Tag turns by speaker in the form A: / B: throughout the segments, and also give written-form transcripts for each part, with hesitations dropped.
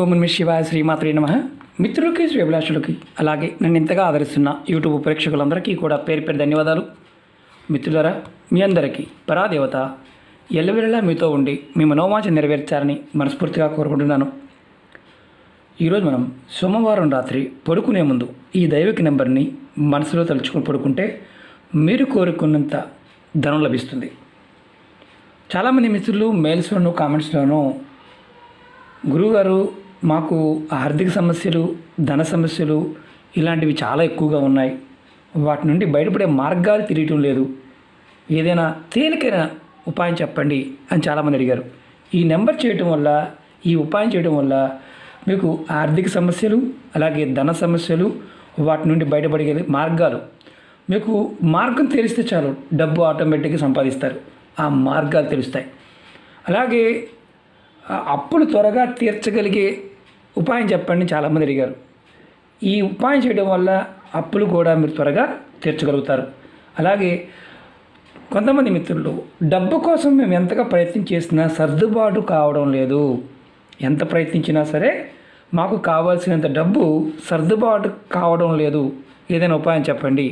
A: ఓం నమః శివాయ శ్రీమాత్రే నమః. మిత్రులకి శ్రేభిలాషులకి అలాగే నన్ను ఇంతగా ఆదరిస్తున్న యూట్యూబ్ ప్రేక్షకులందరికీ కూడా పేరు పేరు ధన్యవాదాలు. మిత్రులారా, మీ అందరికీ పరాదేవత ఎల్లవేళలా మీతో ఉండి మీ మనోవాంఛ నెరవేర్చారని మనస్ఫూర్తిగా కోరుకుంటున్నాను. ఈరోజు మనం సోమవారం రాత్రి పడుకునే ముందు ఈ దైవిక నెంబర్ని మనసులో తలుచుకుని పడుకుంటే మీరు కోరుకున్నంత ధనం లభిస్తుంది. చాలామంది మిత్రులు మెయిల్స్లోనూ కామెంట్స్లోనూ గురువుగారు మాకు ఆర్థిక సమస్యలు, ధన సమస్యలు ఇలాంటివి చాలా ఎక్కువగా ఉన్నాయి, వాటి నుండి బయటపడే మార్గాలు తెలియటం లేదు, ఏదైనా తేలికైన ఉపాయం చెప్పండి అని చాలామంది అడిగారు. ఈ నెంబర్ చేయటం వల్ల, ఈ ఉపాయం చేయడం వల్ల మీకు ఆర్థిక సమస్యలు అలాగే ధన సమస్యలు వాటి నుండి బయటపడే మార్గాలు, మీకు మార్గం తెలిస్తే చాలు డబ్బు ఆటోమేటిక్గా సంపాదిస్తారు. ఆ మార్గాలు తెలుస్తాయి. అలాగే అప్పులు త్వరగా తీర్చగలిగే ఉపాయం చెప్పండి చాలామంది అడిగారు. ఈ ఉపాయం చేయడం వల్ల అప్పులు కూడా మీరు త్వరగా తీర్చగలుగుతారు. అలాగే కొంతమంది మిత్రులు డబ్బు కోసం మేము ఎంతగా ప్రయత్నం చేసినా సర్దుబాటు కావడం లేదు, ఎంత ప్రయత్నించినా సరే మాకు కావాల్సినంత డబ్బు సర్దుబాటు కావడం లేదు, ఏదైనా ఉపాయం చెప్పండి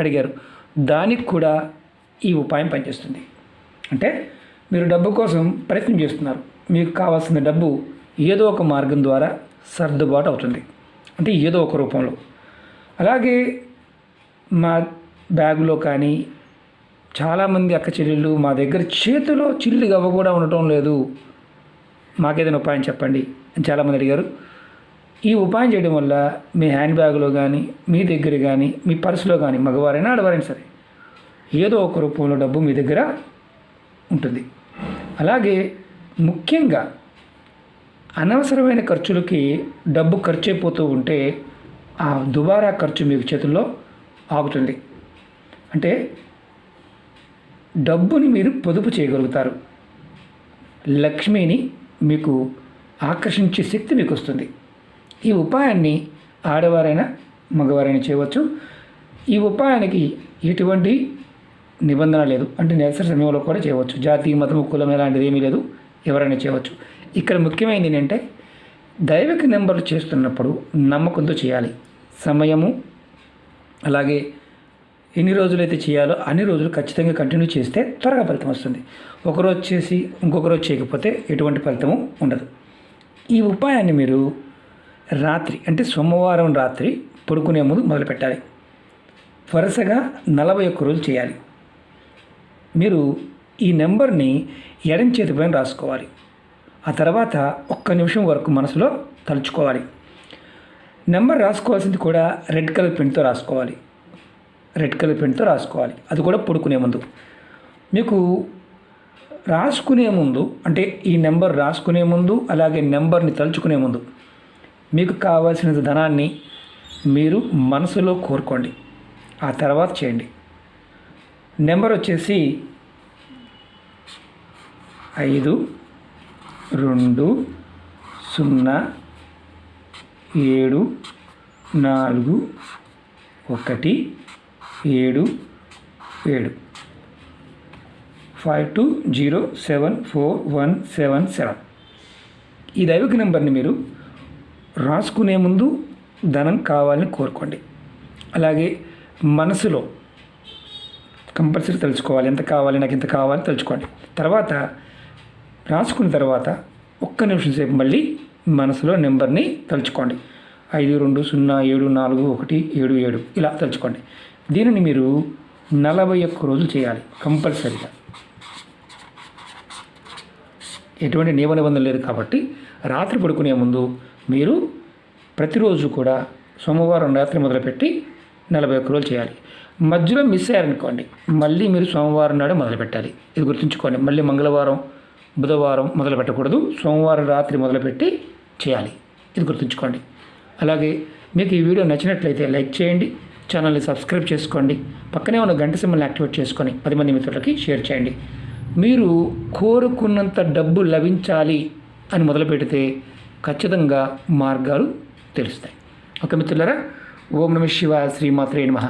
A: అడిగారు. దానికి కూడా ఈ ఉపాయం పనిచేస్తుంది. అంటే మీరు డబ్బు కోసం ప్రయత్నం చేస్తున్నారు, మీకు కావాల్సిన డబ్బు ఏదో ఒక మార్గం ద్వారా సర్దుబాటు అవుతుంది, అంటే ఏదో ఒక రూపంలో. అలాగే మా బ్యాగులో కానీ చాలామంది అక్క చెల్లెళ్ళు మా దగ్గర చేతిలో చిల్లు గవ్వ కూడా ఉండటం లేదు, మాకేదైనా ఉపాయం చెప్పండి అని చాలామంది అడిగారు. ఈ ఉపాయం చేయడం వల్ల మీ హ్యాండ్ బ్యాగ్లో కానీ, మీ దగ్గర కానీ, మీ పర్సులో కానీ, మగవారైనా ఆడవారైనా సరే ఏదో ఒక రూపంలో డబ్బు మీ దగ్గర ఉంటుంది. అలాగే ముఖ్యంగా అనవసరమైన ఖర్చులకి డబ్బు ఖర్చు అయిపోతూ ఉంటే ఆ దుబారా ఖర్చు మీకు చేతుల్లో ఆగుతుంది. అంటే డబ్బుని మీరు పొదుపు చేయగలుగుతారు. లక్ష్మిని మీకు ఆకర్షించే శక్తి మీకు వస్తుంది. ఈ ఉపాయాన్ని ఆడవారైనా మగవారైనా చేయవచ్చు. ఈ ఉపాయానికి ఎటువంటి నిబంధన లేదు, అంటే నెలసరి సమయంలో కూడా చేయవచ్చు. జాతి, మతము, కులం ఎలాంటిది ఏమీ లేదు, ఎవరైనా చేయవచ్చు. ఇక్కడ ముఖ్యమైనది ఏంటంటే దైవిక నెంబర్లు చేస్తున్నప్పుడు నమ్మకంతో చేయాలి. సమయము అలాగే ఎన్ని రోజులైతే చేయాలో అన్ని రోజులు ఖచ్చితంగా కంటిన్యూ చేస్తే త్వరగా ఫలితం వస్తుంది. ఒకరోజు చేసి ఇంకొక రోజు చేయకపోతే ఎటువంటి ఫలితము ఉండదు. ఈ ఉపాయాన్ని మీరు రాత్రి, అంటే సోమవారం రాత్రి పడుకునే ముందు మొదలుపెట్టాలి. వరుసగా 41 రోజులు చేయాలి. మీరు ఈ నెంబర్ని ఎడం చేతి పైన రాసుకోవాలి. ఆ తర్వాత 1 నిమిషం వరకు మనసులో తలుచుకోవాలి. నెంబర్ రాసుకోవాల్సింది కూడా రెడ్ కలర్ పెన్తో రాసుకోవాలి. రెడ్ కలర్ పెన్తో రాసుకోవాలి, అది కూడా పడుకునే ముందు. మీకు రాసుకునే ముందు, అంటే ఈ నెంబర్ రాసుకునే ముందు అలాగే నెంబర్ని తలుచుకునే ముందు మీకు కావాల్సిన ధనాన్ని మీరు మనసులో కోరుకోండి. ఆ తర్వాత చేయండి. నెంబర్ వచ్చేసి 5 2 0 7 4 1 7 7 52074177. ఈ దైవిక నెంబర్ని మీరు రాసుకునే ముందు ధనం కావాలని కోరుకోండి. అలాగే మనసులో కంపల్సరీ తెలుసుకోవాలి, ఎంత కావాలి, నాకు ఇంత కావాలి తెలుసుకోండి. తర్వాత రాసుకున్న తర్వాత 1 నిమిషం సేపు మళ్ళీ మనసులో నెంబర్ని తలుచుకోండి. 5 2 0 7 4 1 7 7 ఇలా తలుచుకోండి. దీనిని మీరు 41 రోజులు చేయాలి కంపల్సరీగా. ఎటువంటి నియమ నిబంధన లేదు కాబట్టి రాత్రి పడుకునే ముందు మీరు ప్రతిరోజు కూడా సోమవారం రాత్రి మొదలుపెట్టి 41 రోజులు చేయాలి. మధ్యలో మిస్ అయ్యారనుకోండి, మళ్ళీ మీరు సోమవారం నాడు మొదలుపెట్టాలి. ఇది గుర్తుంచుకోండి. మళ్ళీ మంగళవారం, బుధవారం మొదలు పెట్టకూడదు, సోమవారం రాత్రి మొదలుపెట్టి చేయాలి. ఇది గుర్తుంచుకోండి. అలాగే మీకు ఈ వీడియో నచ్చినట్లయితే లైక్ చేయండి, ఛానల్ని సబ్స్క్రైబ్ చేసుకోండి, పక్కనే ఉన్న గంట సింబల్ని యాక్టివేట్ చేసుకొని 10 మంది మిత్రులకి షేర్ చేయండి. మీరు కోరుకున్నంత డబ్బు లభించాలి అని మొదలుపెడితే ఖచ్చితంగా మార్గాలు తెలుస్తాయి. ఓకే మిత్రులారా, ఓం నమః శివాయ శ్రీమాత్రే నమః.